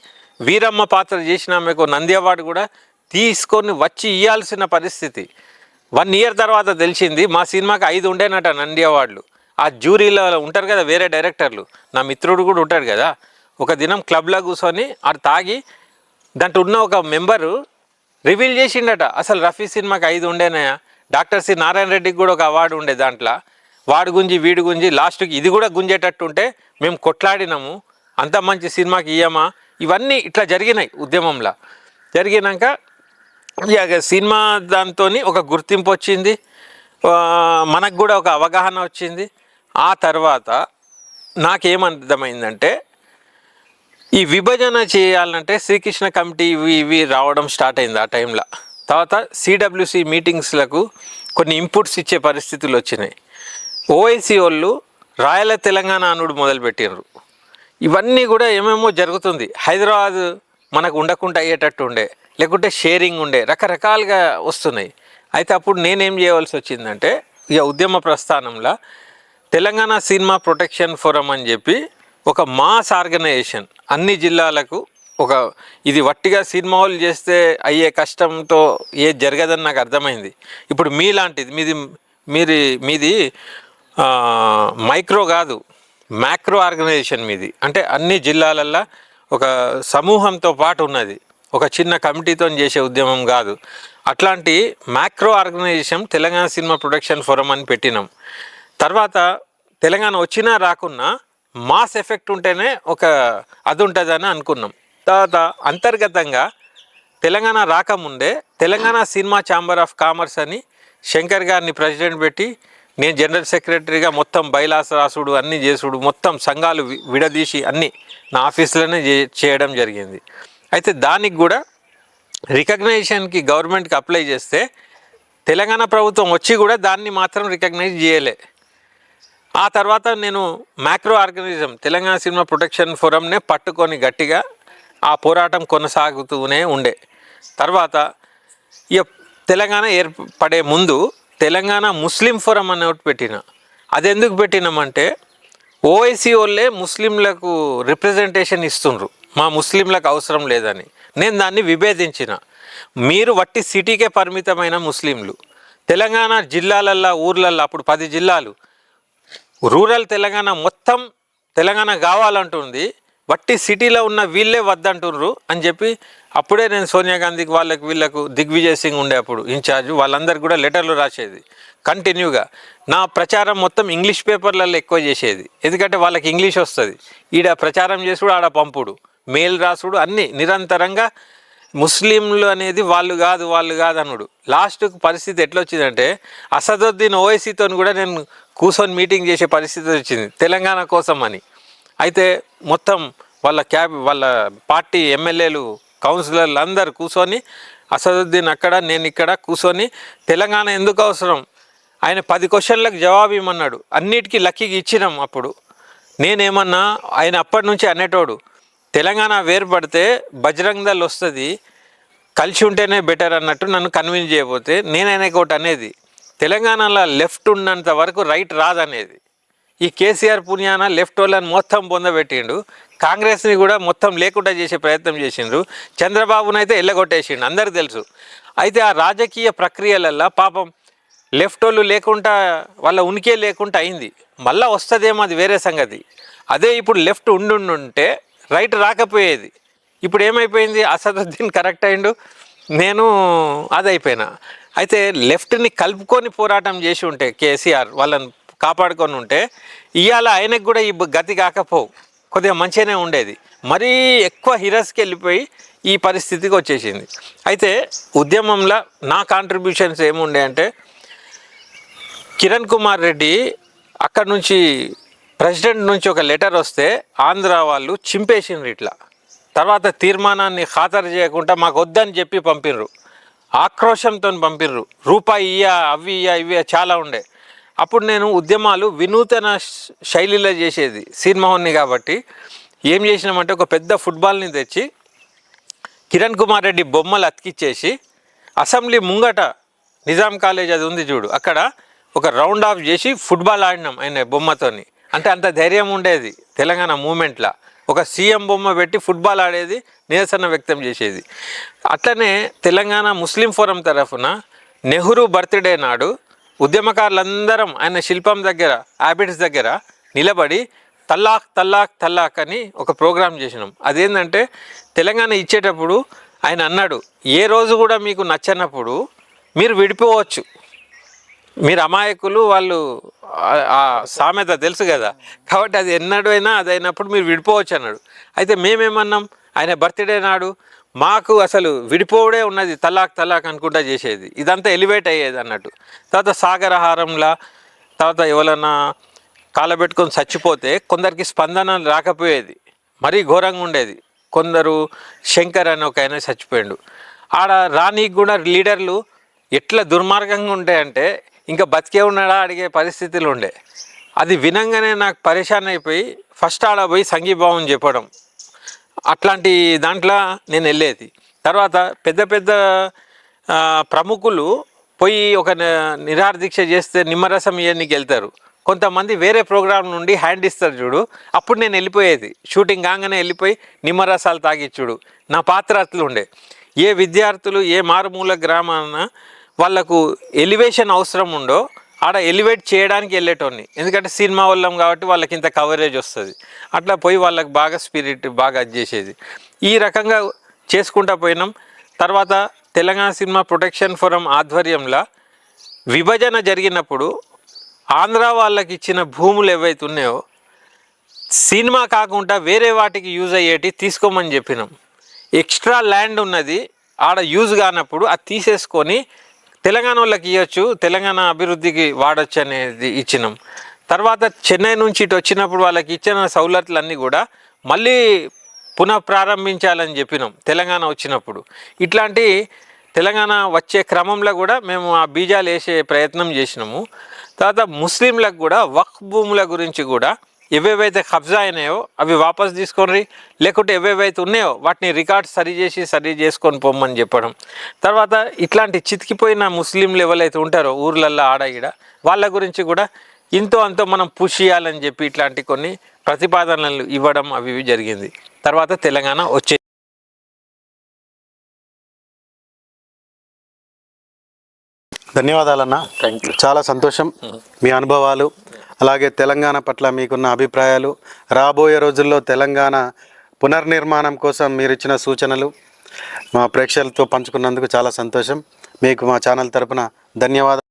వీరమ్మ పాత్ర చేసిన ఆమెకు నంది అవార్డు కూడా తీసుకొని వచ్చి ఇవ్వాల్సిన పరిస్థితి. 1 ఇయర్ తర్వాత తెలిసింది మా సినిమాకి 5 ఉండేనట నంది అవార్డులు. ఆ జ్యూరీలో ఉంటారు కదా వేరే డైరెక్టర్లు, నా మిత్రుడు కూడా ఉంటాడు కదా. ఒక దినం క్లబ్లో కూర్చొని అది తాగి దాంట్లో ఉన్న ఒక మెంబరు రివీల్ చేసిండట, అసలు రఫీ సినిమాకి 5 ఉండేనాయా, డాక్టర్ సి నారాయణ రెడ్డికి కూడా ఒక అవార్డు ఉండే, దాంట్లో వాడు గుంజి వీడి గుంజి లాస్ట్కి ఇది కూడా గుంజేటట్టు ఉంటే మేము కొట్లాడినాము, అంత మంచి సినిమాకి ఇయ్యమా. ఇవన్నీ ఇట్లా జరిగినాయి ఉద్యమంలో. జరిగినాక ఇక సినిమా దాంతో ఒక గుర్తింపు వచ్చింది, మనకు కూడా ఒక అవగాహన వచ్చింది. ఆ తర్వాత నాకేమర్థమైందంటే ఈ విభజన చేయాలంటే శ్రీకృష్ణ కమిటీ ఇవి రావడం స్టార్ట్ అయింది ఆ టైంలో. తర్వాత CWC మీటింగ్స్లకు కొన్ని ఇన్పుట్స్ ఇచ్చే పరిస్థితులు వచ్చినాయి. ఓవైసీ వాళ్ళు రాయల తెలంగాణ అనుడు మొదలుపెట్టినారు. ఇవన్నీ కూడా ఏమేమో జరుగుతుంది. హైదరాబాద్ మనకు ఉండకుండా అయ్యేటట్టు ఉండే, లేకుంటే షేరింగ్ ఉండే, రకరకాలుగా వస్తున్నాయి. అయితే అప్పుడు నేనేం చేయవలసి వచ్చిందంటే, ఇక ఉద్యమ ప్రస్థానంలో తెలంగాణ సినిమా ప్రొటెక్షన్ ఫోరం అని చెప్పి ఒక మాస్ ఆర్గనైజేషన్ అన్ని జిల్లాలకు ఒక, ఇది వట్టిగా సినిమా వాళ్ళు చేస్తే అయ్యే కష్టంతో ఏది జరగదని నాకు అర్థమైంది. ఇప్పుడు మీలాంటిది మీది మైక్రో కాదు, మ్యాక్రో ఆర్గనైజేషన్ మీది. అంటే అన్ని జిల్లాలల్లో ఒక సమూహంతో పాటు ఉన్నది, ఒక చిన్న కమిటీతో చేసే ఉద్యమం కాదు. అట్లాంటి macro organization Telangana cinema protection forum అని పెట్టినాం. తర్వాత తెలంగాణ వచ్చినా రాకున్నా మాస్ ఎఫెక్ట్ ఉంటేనే ఒక అది ఉంటుందని అనుకున్నాం. తర్వాత అంతర్గతంగా తెలంగాణ రాకముందే Telangana cinema chamber of commerce అని శంకర్ గారిని ప్రెసిడెంట్ పెట్టి నేను జనరల్ సెక్రటరీగా మొత్తం బైలాస్ రాసుడు అన్నీ చేసుడు, మొత్తం సంఘాలు విడదీసి అన్నీ నా ఆఫీస్లోనే చేయడం జరిగింది. అయితే దానికి కూడా రికగ్నైజేషన్కి గవర్నమెంట్కి అప్లై చేస్తే తెలంగాణ ప్రభుత్వం వచ్చి కూడా దాన్ని మాత్రం రికగ్నైజ్ చేయలే. ఆ తర్వాత నేను macro organism Telangana cinema protection ఫోరంనే పట్టుకొని గట్టిగా ఆ పోరాటం కొనసాగుతూనే ఉండే. తర్వాత ఇక తెలంగాణ ఏర్పడే ముందు తెలంగాణ ముస్లిం ఫోరం అని ఒకటి పెట్టిన. అది ఎందుకు పెట్టినామంటే ఓవైసీ వాళ్ళే ముస్లింలకు రిప్రజెంటేషన్ ఇస్తుండ్రు, మా ముస్లింలకు అవసరం లేదని. నేను దాన్ని విభేదించిన. మీరు వట్టి సిటీకే పరిమితమైన ముస్లింలు, తెలంగాణ జిల్లాలల్లో ఊర్లల్లో అప్పుడు 10 జిల్లాలు, రూరల్ తెలంగాణ మొత్తం తెలంగాణ కావాలంటుంది, వట్టి సిటీలో ఉన్న వీళ్ళే వద్దంటుర్రు అని చెప్పి అప్పుడే నేను సోనియా గాంధీకి వీళ్ళకు దిగ్విజయ్ సింగ్ ఉండే అప్పుడు ఇన్ఛార్జ్, వాళ్ళందరికీ కూడా లెటర్లు రాసేది కంటిన్యూగా. నా ప్రచారం మొత్తం ఇంగ్లీష్ పేపర్లలో ఎక్కువ చేసేది, ఎందుకంటే వాళ్ళకి ఇంగ్లీష్ వస్తుంది. ఈడ ప్రచారం చేసుడు, ఆడ పంపుడు, మెయిల్ రాసుడు, అన్నీ నిరంతరంగా ముస్లింలు అనేది వాళ్ళు కాదు అనుడు. లాస్ట్కు పరిస్థితి ఎట్లా వచ్చిందంటే అసదుద్దీన్ ఓవైసీతో కూడా నేను కూర్చొని మీటింగ్ చేసే పరిస్థితి వచ్చింది తెలంగాణ కోసం అని. అయితే మొత్తం వాళ్ళ పార్టీ ఎమ్మెల్యేలు, కౌన్సిలర్లు అందరు కూర్చొని, అసదుద్దీన్ అక్కడ నేను ఇక్కడ కూర్చొని తెలంగాణ ఎందుకు అవసరం, ఆయన 10 క్వశ్చన్లకు జవాబు ఇవ్వమన్నాడు. అన్నిటికీ లక్కీకి ఇచ్చినాం. అప్పుడు నేనేమన్నా, ఆయన అప్పటి నుంచి అనేటోడు తెలంగాణ వేరుపడితే బజరంగ్ దళ్ వస్తుంది, కలిసి ఉంటేనే బెటర్ అన్నట్టు నన్ను కన్విన్స్ చేయబోతే నేనైనా ఒకటి అనేది, తెలంగాణలో లెఫ్ట్ ఉన్నంత వరకు రైట్ రాదనేది. ఈ కేసీఆర్ పుణ్యాన లెఫ్ట్ వాళ్ళని మొత్తం పొందబెట్టిండు, కాంగ్రెస్ని కూడా మొత్తం లేకుండా చేసే ప్రయత్నం చేసిండ్రు, చంద్రబాబునైతే ఎల్లగొట్టేసిండు, అందరికి తెలుసు. అయితే ఆ రాజకీయ ప్రక్రియలల్లో పాపం లెఫ్ట్ వాళ్ళు లేకుండా, వాళ్ళ ఉనికే లేకుండా అయింది. మళ్ళీ వస్తుందేమో అది వేరే సంగతి. అదే ఇప్పుడు లెఫ్ట్ ఉండుంటే రైట్ రాకపోయేది. ఇప్పుడు ఏమైపోయింది, అసదుద్దీన్ కరెక్ట్ అయిండు, నేను అది అయిపోయినా. అయితే లెఫ్ట్ని కలుపుకొని పోరాటం చేసి ఉంటే కేసీఆర్ వాళ్ళని కాపాడుకొని ఉంటే ఇవాళ ఆయనకు కూడా ఈ గతి కాకపోవు, కొద్దిగా మంచిగానే ఉండేది. మరీ ఎక్కువ హిరస్కి వెళ్ళిపోయి ఈ పరిస్థితికి వచ్చేసింది. అయితే ఉద్యమంలో నా కాంట్రిబ్యూషన్స్ ఏముండే అంటే, కిరణ్ కుమార్ రెడ్డి అక్కడ నుంచి ప్రెసిడెంట్ నుంచి ఒక లెటర్ వస్తే ఆంధ్ర వాళ్ళు చింపేసిండ్రు ఇట్లా. తర్వాత తీర్మానాన్ని ఖాతరు చేయకుండా మాకు వద్దని చెప్పి పంపిర్రు, ఆక్రోషంతో పంపిర్రు. రూపాయి ఇయ్యా, అవి ఇయ్యా, ఇవి చాలా ఉండే. అప్పుడు నేను ఉద్యమాలు వినూతన శైలిలో చేసేది సీన్మోహన్ని కాబట్టి ఏం చేసినామంటే, ఒక పెద్ద ఫుట్బాల్ని తెచ్చి కిరణ్ కుమార్ రెడ్డి బొమ్మలు అతికిచ్చేసి అసెంబ్లీ ముంగట నిజాం కాలేజ్ అది ఉంది చూడు, అక్కడ ఒక రౌండ్ ఆఫ్ చేసి ఫుట్బాల్ ఆడినాం ఆయన బొమ్మతోని. అంటే అంత ధైర్యం ఉండేది తెలంగాణ మూమెంట్లో. ఒక సీఎం బొమ్మ పెట్టి ఫుట్బాల్ ఆడేది, నిరసన వ్యక్తం చేసేది. అట్లనే తెలంగాణ ముస్లిం ఫోరం తరఫున నెహ్రూ బర్త్డే నాడు ఉద్యమకారులందరం ఆయన శిల్పం దగ్గర, హ్యాబిట్స్ దగ్గర నిలబడి తల్లాక్ తల్లాక్ తల్లాక్ అని ఒక ప్రోగ్రాం చేసినాం. అదేంటంటే, తెలంగాణ ఇచ్చేటప్పుడు ఆయన అన్నాడు, ఏ రోజు కూడా మీకు నచ్చనప్పుడు మీరు విడిపోవచ్చు, మీరు అమాయకులు, వాళ్ళు ఆ సామెత తెలుసు కదా, కాబట్టి అది ఎన్నడైనా అది అయినప్పుడు మీరు విడిపోవచ్చు అన్నాడు. అయితే మేమేమన్నాం, ఆయన బర్త్డే నాడు మాకు అసలు విడిపోవడే ఉన్నది, తలాక్ తలాక్ అనుకుంటా చేసేది, ఇదంతా ఎలివేట్ అయ్యేది అన్నట్టు. తర్వాత సాగరహారంలా తర్వాత ఎవరన్నా కాలబెట్టుకొని చచ్చిపోతే కొందరికి స్పందన రాకపోయేది, మరీ ఘోరంగా ఉండేది. కొందరు శంకర్ అని ఒక ఆయన చచ్చిపోయాడు, ఆడ రానీకి కూడా లీడర్లు ఎట్లా దుర్మార్గంగా ఉంటాయంటే ఇంకా బతికే ఉన్నాడా అడిగే పరిస్థితులు ఉండే. అది వినంగానే నాకు పరేషాన్ అయిపోయి ఫస్ట్ ఆడ పోయి సంఘీభావం చెప్పడం, అట్లాంటి దాంట్లో నేను వెళ్ళేది. తర్వాత పెద్ద పెద్ద ప్రముఖులు పోయి ఒక నిరాహార దీక్ష చేస్తే నిమ్మరసం ఇవన్నీకి వెళ్తారు. కొంతమంది వేరే ప్రోగ్రాం నుండి హ్యాండ్ ఇస్తారు చూడు, అప్పుడు నేను వెళ్ళిపోయేది. షూటింగ్ కాగానే వెళ్ళిపోయి నిమ్మరసాలు తాగిచ్చుడు నా పాత్ర అట్లు ఉండే. ఏ విద్యార్థులు ఏ మారుమూల గ్రామాన వాళ్ళకు ఎలివేషన్ అవసరం ఉండో ఆడ ఎలివేట్ చేయడానికి వెళ్ళేటోని, ఎందుకంటే సినిమా వాళ్ళం కాబట్టి వాళ్ళకి ఇంత కవరేజ్ వస్తుంది. అట్లా పోయి వాళ్ళకి బాగా స్పిరిట్ బాగా అది చేసేది. ఈ రకంగా చేసుకుంటా పోయినాం. తర్వాత తెలంగాణ సినిమా ప్రొటెక్షన్ ఫోరం ఆధ్వర్యంలో విభజన జరిగినప్పుడు ఆంధ్ర వాళ్ళకి ఇచ్చిన భూములు ఏవైతే ఉన్నాయో సినిమా కాకుండా వేరే వాటికి యూజ్ అయ్యేటి తీసుకోమని చెప్పినాం. ఎక్స్ట్రా ల్యాండ్ ఉన్నది ఆడ యూజ్ కానప్పుడు అది తీసేసుకొని తెలంగాణ వాళ్ళకి ఇవ్వచ్చు, తెలంగాణ అభివృద్ధికి వాడచ్చు అనేది ఇచ్చినాం. తర్వాత చెన్నై నుంచి ఇటు వచ్చినప్పుడు వాళ్ళకి ఇచ్చిన సౌలతులన్నీ కూడా మళ్ళీ పునఃప్రారంభించాలని చెప్పినాం తెలంగాణ వచ్చినప్పుడు. ఇట్లాంటి తెలంగాణ వచ్చే క్రమంలో కూడా మేము ఆ బీజాలు వేసే ప్రయత్నం చేసినాము. తర్వాత ముస్లింలకు కూడా వక్ఫ్ భూముల గురించి కూడా ఏవేవైతే కబ్జా అయినాయో అవి వాపస్ తీసుకొని, లేకుంటే ఏవేవైతే ఉన్నాయో వాటిని రికార్డ్స్ సరి చేసుకొని పొమ్మని చెప్పడం. తర్వాత ఇట్లాంటి చితికిపోయిన ముస్లింలు ఎవరైతే ఉంటారో ఊర్లల్లో ఆడ ఈడ వాళ్ళ గురించి కూడా ఇంతో అంతో మనం పుష్ చేయాలని చెప్పి ఇట్లాంటి కొన్ని ప్రతిపాదనలు ఇవ్వడం అవి ఇవి జరిగింది. తర్వాత తెలంగాణ వచ్చే ధన్యవాదాలన్న. Thank you. చాలా సంతోషం మీ అనుభవాలు, అలాగే తెలంగాణ పట్ల మీకున్న అభిప్రాయాలు, రాబోయే రోజుల్లో తెలంగాణ పునర్నిర్మాణం కోసం మీరు ఇచ్చిన సూచనలు మా ప్రేక్షకులతో పంచుకున్నందుకు చాలా సంతోషం. మీకు మా ఛానల్ తరపున ధన్యవాదాలు.